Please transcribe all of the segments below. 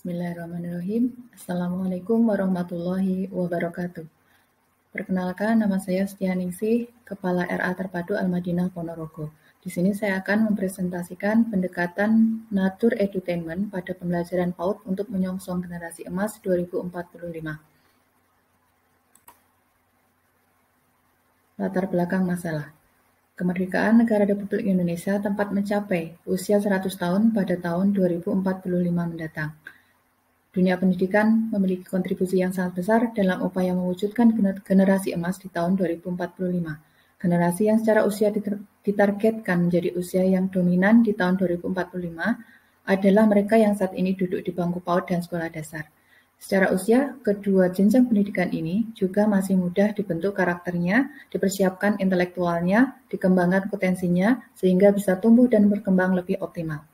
Bismillahirrahmanirrahim. Assalamualaikum warahmatullahi wabarakatuh. Perkenalkan, nama saya Setianingsih, Kepala RA Terpadu Al-Madinah Ponorogo. Di sini saya akan mempresentasikan pendekatan Natur Edutainment pada pembelajaran PAUD untuk menyongsong generasi emas 2045. Latar belakang masalah. Kemerdekaan Negara Republik Indonesia tempat mencapai usia 100 tahun pada tahun 2045 mendatang. Dunia pendidikan memiliki kontribusi yang sangat besar dalam upaya mewujudkan generasi emas di tahun 2045. Generasi yang secara usia ditargetkan menjadi usia yang dominan di tahun 2045 adalah mereka yang saat ini duduk di bangku PAUD dan sekolah dasar. Secara usia, kedua jenjang pendidikan ini juga masih mudah dibentuk karakternya, dipersiapkan intelektualnya, dikembangkan potensinya, sehingga bisa tumbuh dan berkembang lebih optimal.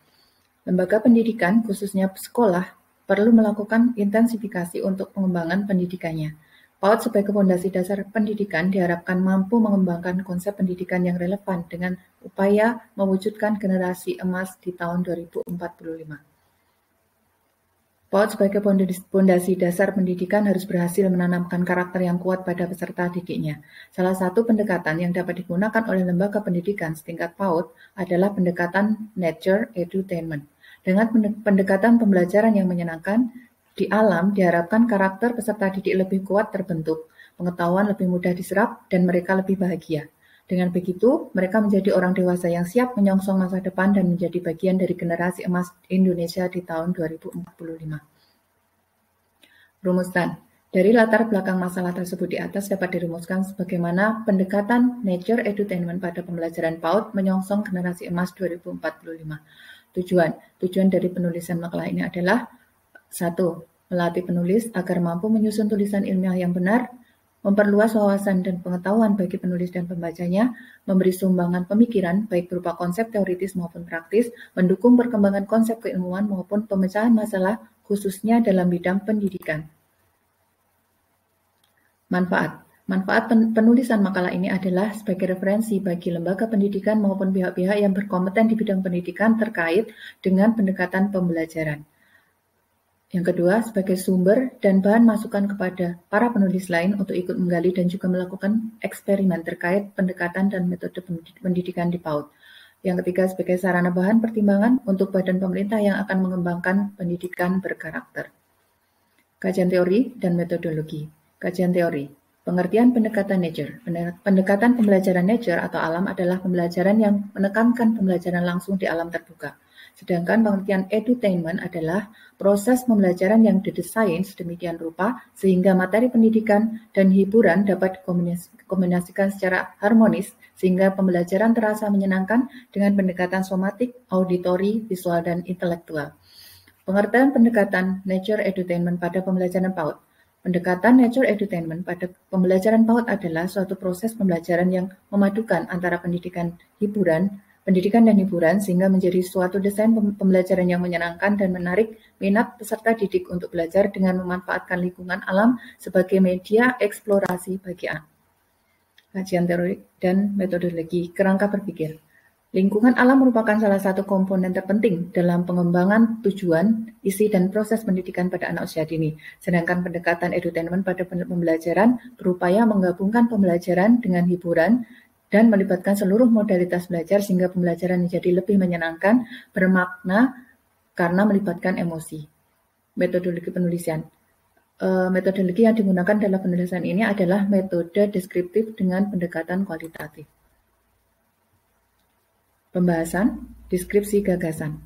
Lembaga pendidikan, khususnya sekolah, perlu melakukan intensifikasi untuk pengembangan pendidikannya. PAUD sebagai fondasi dasar pendidikan diharapkan mampu mengembangkan konsep pendidikan yang relevan dengan upaya mewujudkan generasi emas di tahun 2045. PAUD sebagai fondasi dasar pendidikan harus berhasil menanamkan karakter yang kuat pada peserta didiknya. Salah satu pendekatan yang dapat digunakan oleh lembaga pendidikan setingkat PAUD adalah pendekatan Nature Edutainment. Dengan pendekatan pembelajaran yang menyenangkan, di alam diharapkan karakter peserta didik lebih kuat terbentuk, pengetahuan lebih mudah diserap, dan mereka lebih bahagia. Dengan begitu, mereka menjadi orang dewasa yang siap menyongsong masa depan dan menjadi bagian dari generasi emas Indonesia di tahun 2045. Rumusan. Dari latar belakang masalah tersebut di atas dapat dirumuskan sebagaimana pendekatan Nature Edutainment pada pembelajaran PAUD menyongsong generasi emas 2045. Tujuan dari penulisan makalah ini adalah 1. Melatih penulis agar mampu menyusun tulisan ilmiah yang benar, memperluas wawasan dan pengetahuan bagi penulis dan pembacanya, memberi sumbangan pemikiran baik berupa konsep teoritis maupun praktis, mendukung perkembangan konsep keilmuan maupun pemecahan masalah khususnya dalam bidang pendidikan. Manfaat penulisan makalah ini adalah sebagai referensi bagi lembaga pendidikan maupun pihak-pihak yang berkompeten di bidang pendidikan terkait dengan pendekatan pembelajaran. Yang kedua, sebagai sumber dan bahan masukan kepada para penulis lain untuk ikut menggali dan juga melakukan eksperimen terkait pendekatan dan metode pendidikan di PAUD. Yang ketiga, sebagai sarana bahan pertimbangan untuk badan pemerintah yang akan mengembangkan pendidikan berkarakter. Kajian teori dan metodologi. Kajian teori. Pengertian pendekatan nature. Pendekatan pembelajaran nature atau alam adalah pembelajaran yang menekankan pembelajaran langsung di alam terbuka. Sedangkan pengertian edutainment adalah proses pembelajaran yang didesain sedemikian rupa sehingga materi pendidikan dan hiburan dapat dikombinasikan secara harmonis sehingga pembelajaran terasa menyenangkan dengan pendekatan somatik, auditori, visual, dan intelektual. Pengertian pendekatan Nature Edutainment pada pembelajaran PAUD. Pendekatan Nature Edutainment pada pembelajaran PAUD adalah suatu proses pembelajaran yang memadukan antara pendidikan dan hiburan sehingga menjadi suatu desain pembelajaran yang menyenangkan dan menarik minat peserta didik untuk belajar dengan memanfaatkan lingkungan alam sebagai media eksplorasi bagi anak. Kajian teori dan metodologi kerangka berpikir. Lingkungan alam merupakan salah satu komponen terpenting dalam pengembangan tujuan, isi, dan proses pendidikan pada anak usia dini. Sedangkan pendekatan edutainment pada pembelajaran berupaya menggabungkan pembelajaran dengan hiburan dan melibatkan seluruh modalitas belajar sehingga pembelajaran menjadi lebih menyenangkan, bermakna, karena melibatkan emosi. Metodologi penulisan. Metodologi yang digunakan dalam penulisan ini adalah metode deskriptif dengan pendekatan kualitatif. Pembahasan, deskripsi gagasan.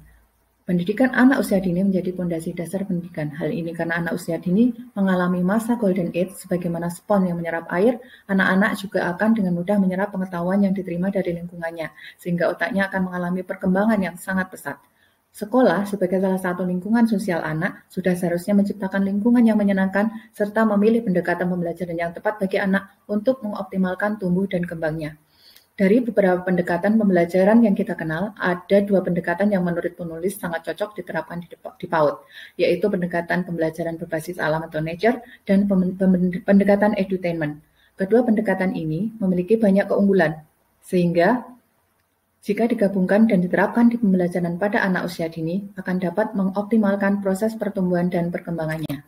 Pendidikan anak usia dini menjadi fondasi dasar pendidikan. Hal ini karena anak usia dini mengalami masa golden age sebagaimana spons yang menyerap air, anak-anak juga akan dengan mudah menyerap pengetahuan yang diterima dari lingkungannya, sehingga otaknya akan mengalami perkembangan yang sangat pesat. Sekolah sebagai salah satu lingkungan sosial anak sudah seharusnya menciptakan lingkungan yang menyenangkan serta memilih pendekatan pembelajaran yang tepat bagi anak untuk mengoptimalkan tumbuh dan kembangnya. Dari beberapa pendekatan pembelajaran yang kita kenal, ada dua pendekatan yang menurut penulis sangat cocok diterapkan di PAUD, yaitu pendekatan pembelajaran berbasis alam atau nature dan pendekatan edutainment. Kedua pendekatan ini memiliki banyak keunggulan, sehingga Jika digabungkan dan diterapkan di pembelajaran pada anak usia dini, akan dapat mengoptimalkan proses pertumbuhan dan perkembangannya.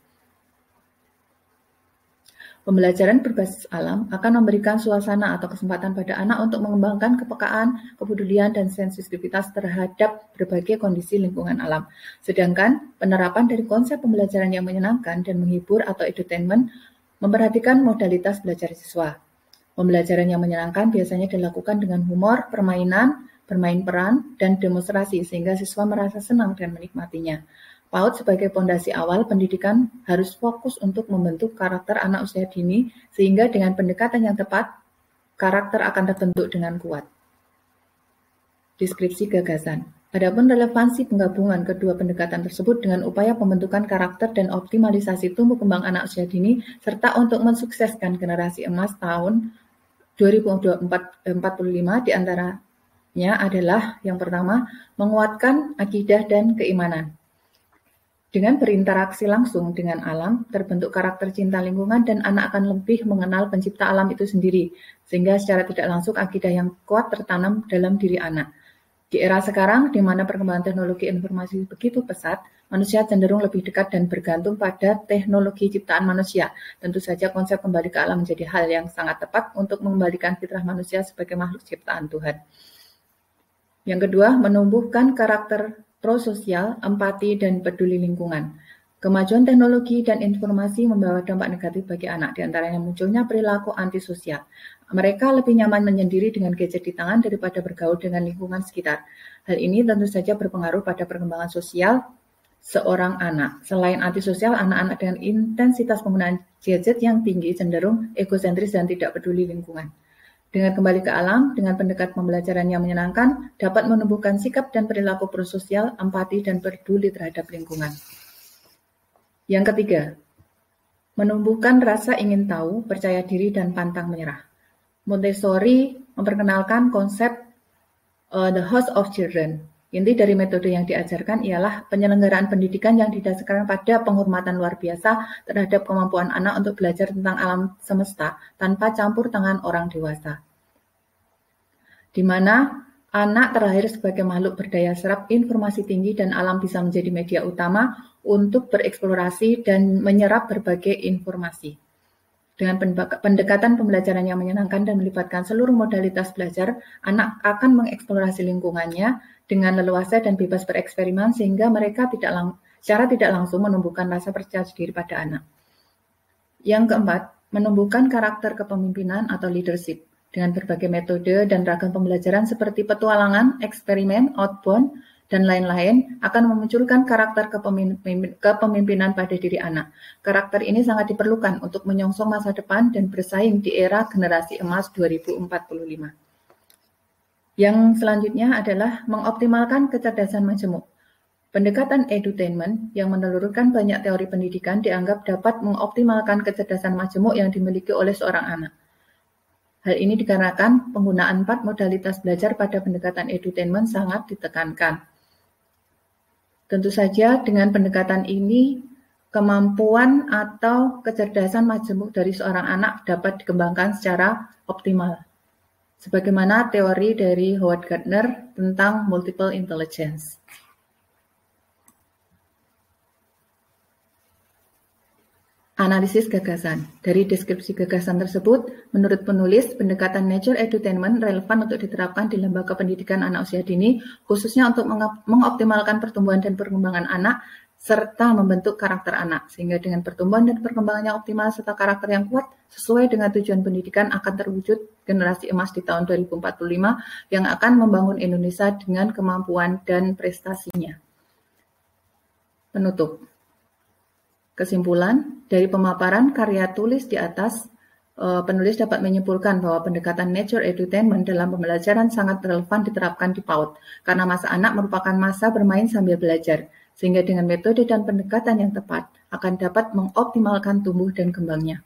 Pembelajaran berbasis alam akan memberikan suasana atau kesempatan pada anak untuk mengembangkan kepekaan, kepedulian, dan sensitivitas terhadap berbagai kondisi lingkungan alam. Sedangkan penerapan dari konsep pembelajaran yang menyenangkan dan menghibur atau edutainment memperhatikan modalitas belajar siswa. Pembelajaran yang menyenangkan biasanya dilakukan dengan humor, permainan, bermain peran, dan demonstrasi sehingga siswa merasa senang dan menikmatinya. PAUD sebagai pondasi awal pendidikan harus fokus untuk membentuk karakter anak usia dini sehingga dengan pendekatan yang tepat, karakter akan terbentuk dengan kuat. Deskripsi gagasan. Adapun relevansi penggabungan kedua pendekatan tersebut dengan upaya pembentukan karakter dan optimalisasi tumbuh kembang anak usia dini serta untuk mensukseskan generasi emas tahun 2045 diantaranya adalah yang pertama, menguatkan akidah dan keimanan. Dengan berinteraksi langsung dengan alam, terbentuk karakter cinta lingkungan dan anak akan lebih mengenal pencipta alam itu sendiri, sehingga secara tidak langsung akidah yang kuat tertanam dalam diri anak. Di era sekarang, di mana perkembangan teknologi informasi begitu pesat, manusia cenderung lebih dekat dan bergantung pada teknologi ciptaan manusia. Tentu saja konsep kembali ke alam menjadi hal yang sangat tepat untuk mengembalikan fitrah manusia sebagai makhluk ciptaan Tuhan. Yang kedua, menumbuhkan karakter prososial, empati, dan peduli lingkungan. Kemajuan teknologi dan informasi membawa dampak negatif bagi anak, diantaranya munculnya perilaku antisosial. Mereka lebih nyaman menyendiri dengan gadget di tangan daripada bergaul dengan lingkungan sekitar. Hal ini tentu saja berpengaruh pada perkembangan sosial seorang anak. Selain antisosial, anak-anak dengan intensitas penggunaan gadget yang tinggi cenderung egosentris dan tidak peduli lingkungan. Dengan kembali ke alam, dengan pendekatan pembelajaran yang menyenangkan, dapat menumbuhkan sikap dan perilaku prososial, empati, dan peduli terhadap lingkungan. Yang ketiga, menumbuhkan rasa ingin tahu, percaya diri, dan pantang menyerah. Montessori memperkenalkan konsep the house of children. Inti dari metode yang diajarkan ialah penyelenggaraan pendidikan yang didasarkan pada penghormatan luar biasa terhadap kemampuan anak untuk belajar tentang alam semesta tanpa campur tangan orang dewasa. Di mana anak terlahir sebagai makhluk berdaya serap informasi tinggi dan alam bisa menjadi media utama untuk bereksplorasi dan menyerap berbagai informasi. Dengan pendekatan pembelajaran yang menyenangkan dan melibatkan seluruh modalitas belajar, anak akan mengeksplorasi lingkungannya dengan leluasa dan bebas bereksperimen sehingga mereka secara tidak langsung menumbuhkan rasa percaya diri pada anak. Yang keempat, menumbuhkan karakter kepemimpinan atau leadership dengan berbagai metode dan ragam pembelajaran seperti petualangan, eksperimen, outbound, dan lain-lain akan memunculkan karakter kepemimpinan pada diri anak. Karakter ini sangat diperlukan untuk menyongsong masa depan dan bersaing di era generasi emas 2045. Yang selanjutnya adalah mengoptimalkan kecerdasan majemuk. Pendekatan edutainment yang menelurkan banyak teori pendidikan dianggap dapat mengoptimalkan kecerdasan majemuk yang dimiliki oleh seorang anak. Hal ini dikarenakan penggunaan 4 modalitas belajar pada pendekatan edutainment sangat ditekankan. Tentu saja dengan pendekatan ini, kemampuan atau kecerdasan majemuk dari seorang anak dapat dikembangkan secara optimal. Sebagaimana teori dari Howard Gardner tentang multiple intelligence. Analisis gagasan. Dari deskripsi gagasan tersebut, menurut penulis, pendekatan nature edutainment relevan untuk diterapkan di lembaga pendidikan anak usia dini, khususnya untuk mengoptimalkan pertumbuhan dan perkembangan anak, serta membentuk karakter anak, sehingga dengan pertumbuhan dan perkembangan yang optimal serta karakter yang kuat, sesuai dengan tujuan pendidikan akan terwujud generasi emas di tahun 2045 yang akan membangun Indonesia dengan kemampuan dan prestasinya. Penutup. Kesimpulan, dari pemaparan karya tulis di atas, penulis dapat menyimpulkan bahwa pendekatan nature edutainment dalam pembelajaran sangat relevan diterapkan di PAUD, karena masa anak merupakan masa bermain sambil belajar, sehingga dengan metode dan pendekatan yang tepat akan dapat mengoptimalkan tumbuh dan kembangnya.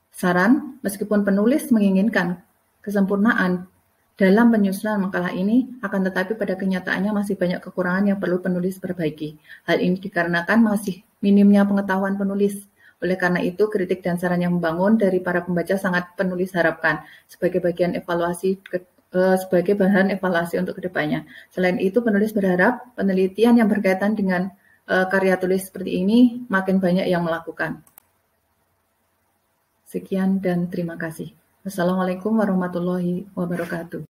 Saran, meskipun penulis menginginkan kesempurnaan dalam penyusunan makalah ini, akan tetapi pada kenyataannya masih banyak kekurangan yang perlu penulis perbaiki. Hal ini dikarenakan masih minimnya pengetahuan penulis. Oleh karena itu, kritik dan saran yang membangun dari para pembaca sangat penulis harapkan sebagai bagian evaluasi sebagai bahan evaluasi untuk kedepannya. Selain itu, penulis berharap penelitian yang berkaitan dengan karya tulis seperti ini makin banyak yang melakukan. Sekian dan terima kasih. Wassalamualaikum warahmatullahi wabarakatuh.